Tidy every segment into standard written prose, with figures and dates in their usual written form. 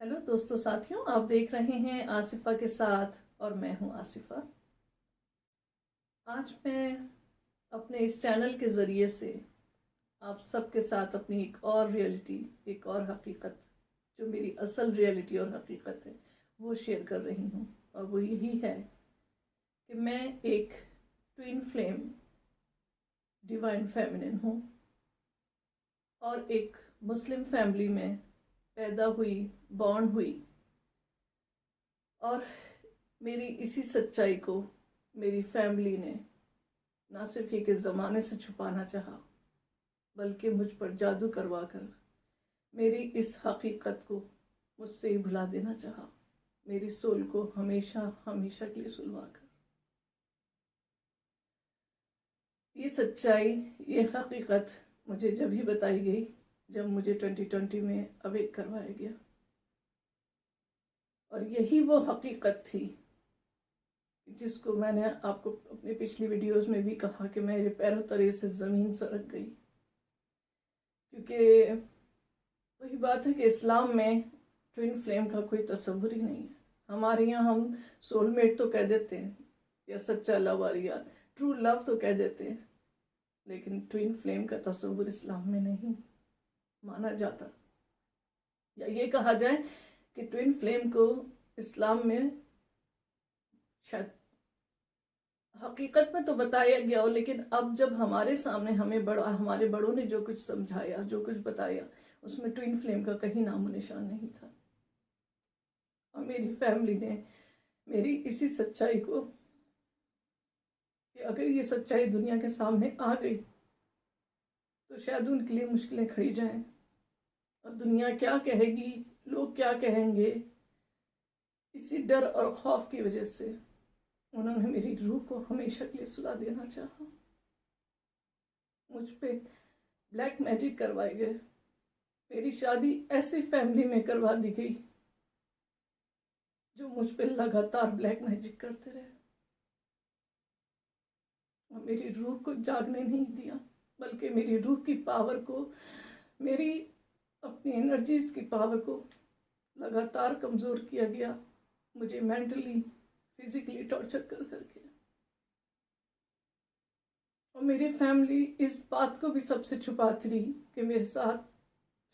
Hello दोस्तों साथियों, आप देख रहे हैं आसिफा के साथ और मैं हूं आसिफा। आज मैं अपने इस चैनल के ज़रिए से आप सबके साथ अपनी एक और रियलिटी, एक और हकीकत, जो मेरी असल रियलिटी और हकीकत है, वो शेयर कर रही हूं। और वो यही है कि मैं एक ट्विन फ्लेम डिवाइन फेमिनिन हूँ और एक मुस्लिम फैमिली में पैदा हुई, बॉर्न हुई। और मेरी इसी सच्चाई को मेरी फैमिली ने ना सिर्फ एक ज़माने से छुपाना चाहा, बल्कि मुझ पर जादू करवा कर मेरी इस हकीकत को मुझसे ही भुला देना चाहा, मेरी सोल को हमेशा हमेशा के लिए सुलवा कर। ये सच्चाई, ये हकीकत मुझे जब ही बताई गई जब मुझे 2020 में अवेक करवाया गया। और यही वो हकीकत थी जिसको मैंने आपको अपनी पिछली वीडियोस में भी कहा कि मेरे पैरों तले से ज़मीन सरक गई। क्योंकि वही बात है कि इस्लाम में ट्विन फ्लेम का कोई तस्वुर ही नहीं है। हमारे यहाँ हम सोलमेट तो कह देते हैं, या सच्चा लव और या ट्रू लव तो कह देते हैं, लेकिन ट्विन फ्लेम का तस्वुर इस्लाम में नहीं माना जाता। या ये कहा जाए कि ट्विन फ्लेम को इस्लाम में शायद हकीकत में तो बताया गया हो, लेकिन अब जब हमारे सामने हमारे बड़ों ने जो कुछ समझाया, जो कुछ बताया, उसमें ट्विन फ्लेम का कहीं नामो निशान नहीं था। और मेरी फैमिली ने मेरी इसी सच्चाई को, कि अगर ये सच्चाई दुनिया के सामने आ गई तो शायद उनके लिए मुश्किलें खड़ी जाएं। और दुनिया क्या कहेगी, लोग क्या कहेंगे, इसी डर और खौफ की वजह से उन्होंने मेरी रूह को हमेशा के लिए सुला देना चाहा। मुझ पे ब्लैक मैजिक करवाए गए। मेरी शादी ऐसी फैमिली में करवा दी गई जो मुझ पे लगातार ब्लैक मैजिक करते रहे और मेरी रूह को जागने नहीं दिया, बल्कि मेरी रूह की पावर को, मेरी अपनी एनर्जीज की पावर को लगातार कमज़ोर किया गया। मुझे मेंटली, फिजिकली टॉर्चर कर करके। और मेरी फैमिली इस बात को भी सबसे छुपाती रही कि मेरे साथ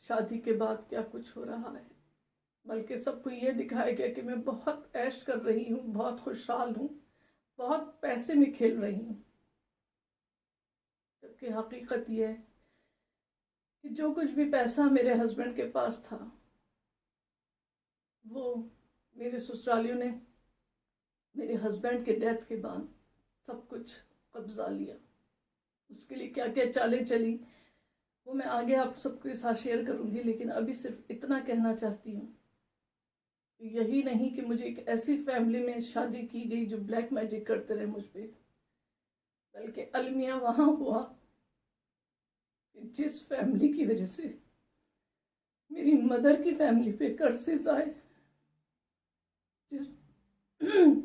शादी के बाद क्या कुछ हो रहा है, बल्कि सबको ये दिखाया गया कि मैं बहुत ऐश कर रही हूँ, बहुत खुशहाल हूँ, बहुत पैसे में खेल रही हूँ। जबकि हकीकत ये है कि जो कुछ भी पैसा मेरे हस्बैंड के पास था, वो मेरे ससुरालियों ने मेरे हस्बैंड के डेथ के बाद सब कुछ कब्जा लिया। उसके लिए क्या क्या चालें चली वो मैं आगे आप सबके साथ शेयर करूंगी, लेकिन अभी सिर्फ इतना कहना चाहती हूँ, यही नहीं कि मुझे एक ऐसी फैमिली में शादी की गई जो ब्लैक मैजिक करते रहे मुझ पे, बल्कि अलमिया वहाँ हुआ जिस फैमिली की वजह से मेरी मदर की फैमिली पे कर्सेस आए,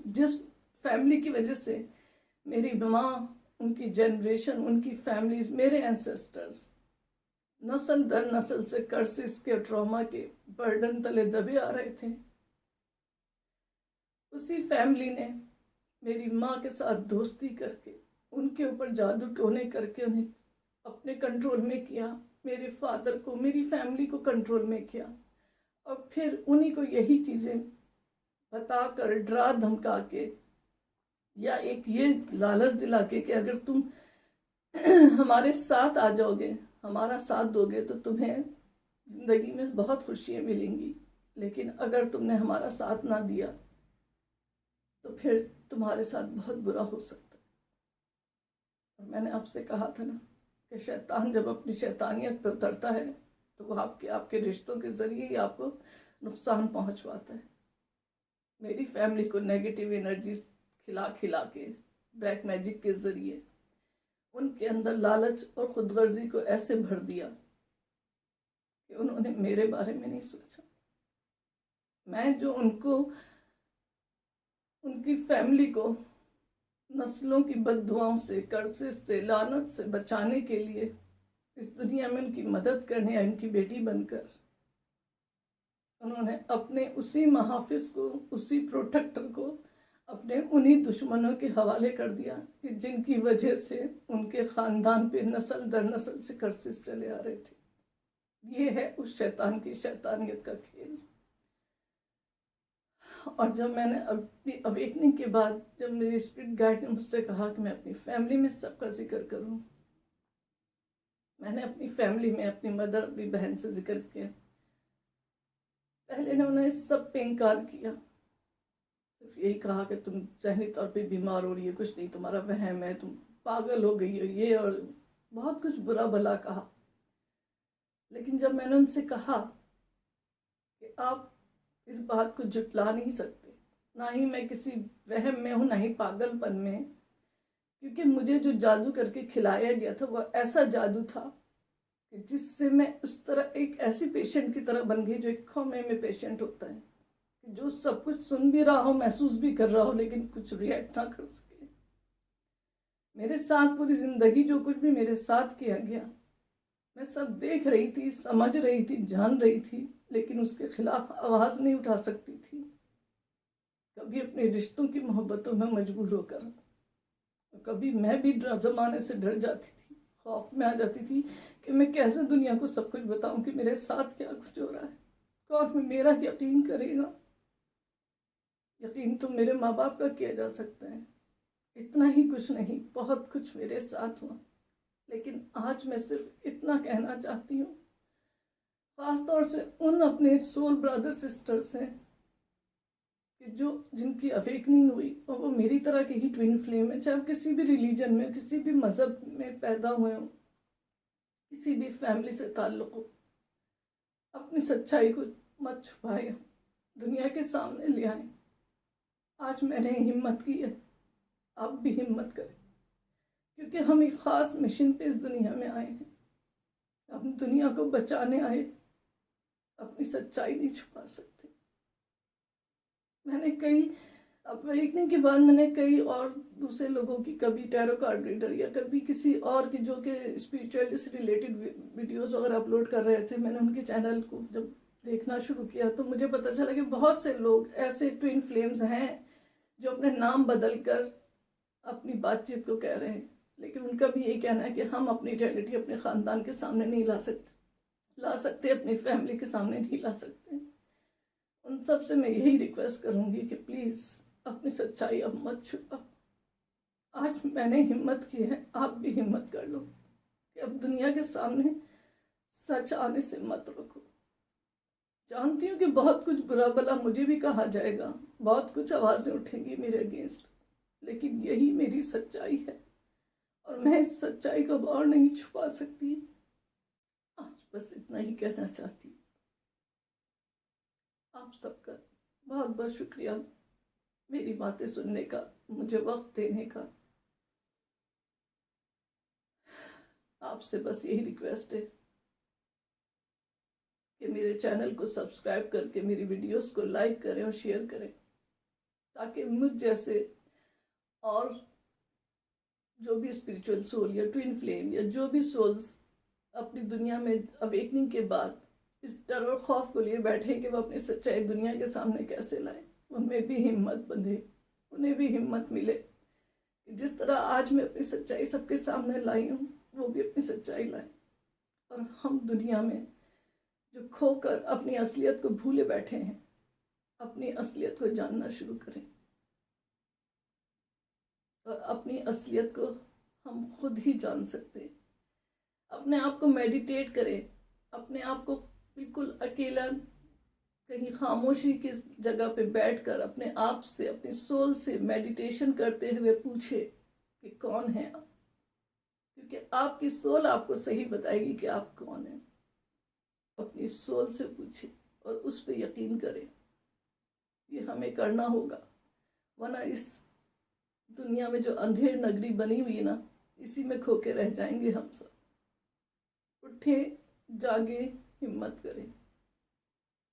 जिस फैमिली की वजह से मेरी माँ, उनकी जनरेशन, उनकी फैमिलीज, मेरे एंसेस्टर्स नस्ल दर नस्ल से कर्सेस के, ट्रॉमा के बर्डन तले दबे आ रहे थे। उसी फैमिली ने मेरी माँ के साथ दोस्ती करके, उनके ऊपर जादू टोने करके उन्हें अपने कंट्रोल में किया, मेरे फादर को, मेरी फैमिली को कंट्रोल में किया। और फिर उन्हीं को यही चीज़ें बताकर, डरा धमका के, या एक ये लालच दिला के कि अगर तुम हमारे साथ आ जाओगे, हमारा साथ दोगे, तो तुम्हें जिंदगी में बहुत खुशियाँ मिलेंगी, लेकिन अगर तुमने हमारा साथ ना दिया तो फिर तुम्हारे साथ बहुत बुरा हो सकता है। और मैंने आपसे कहा था ना कि शैतान जब अपनी शैतानियत पे उतरता है तो वो आपके रिश्तों के ज़रिए ही आपको नुकसान पहुंचवाता है। मेरी फैमिली को नेगेटिव एनर्जीज खिला खिला के, ब्लैक मैजिक के ज़रिए उनके अंदर लालच और खुदगर्जी को ऐसे भर दिया कि उन्होंने मेरे बारे में नहीं सोचा। मैं जो उनकी फैमिली को नस्लों की बद्दुआओं से, कर्सेस से, लानत से बचाने के लिए इस दुनिया में उनकी मदद करने, या उनकी बेटी बनकर उन्होंने अपने उसी मुहाफिज को, उसी प्रोटेक्टर को अपने उन्हीं दुश्मनों के हवाले कर दिया कि जिनकी वजह से उनके ख़ानदान पे नस्ल दर नस्ल से कर्सेस चले आ रहे थे। ये है उस शैतान की शैतानियत का खेल। और जब मैंने अपनी अवेकनिंग के बाद, जब मेरी स्पिरिट गाइड ने मुझसे कहा कि मैं अपनी फैमिली में सबका जिक्र करूं, मैंने अपनी फैमिली में अपनी मदर, अपनी बहन से जिक्र किया। पहले ने उन्हें सब पे इनकार किया, सिर्फ यही कहा कि तुम ज़हनी तौर पे बीमार हो रही है, कुछ नहीं, तुम्हारा वहम है, तुम पागल हो गई हो, ये और बहुत कुछ बुरा भला कहा। लेकिन जब मैंने उनसे कहा कि आप इस बात को जुटला नहीं सकते, ना ही मैं किसी वहम में हूँ, ना ही पागलपन में, क्योंकि मुझे जो जादू करके खिलाया गया था वो ऐसा जादू था कि जिससे मैं उस तरह एक ऐसी पेशेंट की तरह बन गई जो एक खौमे में पेशेंट होता है, जो सब कुछ सुन भी रहा हो, महसूस भी कर रहा हो, लेकिन कुछ रिएक्ट ना कर सके। मेरे साथ पूरी जिंदगी जो कुछ भी मेरे साथ किया गया, मैं सब देख रही थी, समझ रही थी, जान रही थी, लेकिन उसके खिलाफ आवाज नहीं उठा सकती थी। कभी अपने रिश्तों की मोहब्बतों में मजबूर होकर, कभी मैं भी जमाने से डर जाती थी, खौफ में आ जाती थी कि मैं कैसे दुनिया को सब कुछ बताऊं कि मेरे साथ क्या कुछ हो रहा है, कौन मेरा यकीन करेगा। यकीन तो मेरे माँ बाप का किया जा सकता है, इतना ही कुछ नहीं, बहुत कुछ मेरे साथ हुआ। लेकिन आज मैं सिर्फ इतना कहना चाहती हूँ, खास तौर से उन अपने सोल ब्रदर सिस्टर्स हैं कि जिनकी अवेकनिंग हुई और वो मेरी तरह के ही ट्विन फ्लेम है, चाहे वो किसी भी रिलीजन में, किसी भी मज़हब में पैदा हुए हों, किसी भी फैमिली से ताल्लुक़ हो, अपनी सच्चाई को मत छुपाएं, दुनिया के सामने ले आए। आज मैंने हिम्मत की है, आप भी हिम्मत करें, क्योंकि हम एक ख़ास मिशन पे इस दुनिया में आए हैं। हम दुनिया को बचाने आए, अपनी सच्चाई नहीं छुपा सकते। मैंने कई अवेकनिंग के बाद मैंने कई और दूसरे लोगों की, कभी टैरो कार्ड रीडर या कभी किसी और की जो कि स्पिरिचुअलिटी से रिलेटेड वीडियोस वगैरह अपलोड कर रहे थे, मैंने उनके चैनल को जब देखना शुरू किया तो मुझे पता चला कि बहुत से लोग ऐसे ट्विन फ्लेम्स हैं जो अपने नाम बदल कर अपनी बातचीत को कह रहे हैं, लेकिन उनका भी यही कहना है कि हम अपनी रियलिटी अपने ख़ानदान के सामने नहीं ला सकते, अपनी फैमिली के सामने नहीं ला सकते। उन सब से मैं यही रिक्वेस्ट करूंगी कि प्लीज़ अपनी सच्चाई अब मत छुपा। आज मैंने हिम्मत की है, आप भी हिम्मत कर लो कि अब दुनिया के सामने सच आने से मत रोको। जानती हूँ कि बहुत कुछ बुरा भला मुझे भी कहा जाएगा, बहुत कुछ आवाज़ें उठेंगी मेरे अगेंस्ट, लेकिन यही मेरी सच्चाई है और मैं इस सच्चाई को और नहीं छुपा सकती। आज बस इतना ही कहना चाहती हूँ। आप सबका बहुत बहुत शुक्रिया मेरी बातें सुनने का, मुझे वक्त देने का। आपसे बस यही रिक्वेस्ट है कि मेरे चैनल को सब्सक्राइब करके मेरी वीडियोस को लाइक करें और शेयर करें, ताकि मुझ जैसे और जो भी स्पिरिचुअल सोल या ट्विन फ्लेम या जो भी सोल्स अपनी दुनिया में अवेकनिंग के बाद इस डर और खौफ को लिए बैठे कि वो अपनी सच्चाई दुनिया के सामने कैसे लाए, उनमें भी हिम्मत बंधे, उन्हें भी हिम्मत मिले कि जिस तरह आज मैं अपनी सच्चाई सबके सामने लाई हूँ, वो भी अपनी सच्चाई लाए और हम दुनिया में जो खोकर अपनी असलियत को भूले बैठे हैं, अपनी असलियत को जानना शुरू करें। और अपनी असलियत को हम खुद ही जान सकते हैं। अपने आप को मेडिटेट करें, अपने आप को बिल्कुल अकेला कहीं खामोशी की जगह पे बैठकर अपने आप से, अपनी सोल से मेडिटेशन करते हुए पूछे कि कौन है आप, क्योंकि आपकी सोल आपको सही बताएगी कि आप कौन हैं। अपनी सोल से पूछे और उस पर यकीन करें। ये हमें करना होगा, वरना इस दुनिया में जो अंधेर नगरी बनी हुई ना, इसी में खो के रह जाएंगे हम सब। उठे, जागे, हिम्मत करें,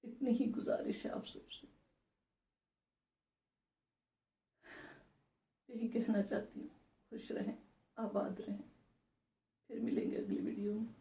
इतनी ही गुजारिश है आप सबसे। यही कहना चाहती हूँ। खुश रहें, आबाद रहें। फिर मिलेंगे अगली वीडियो में।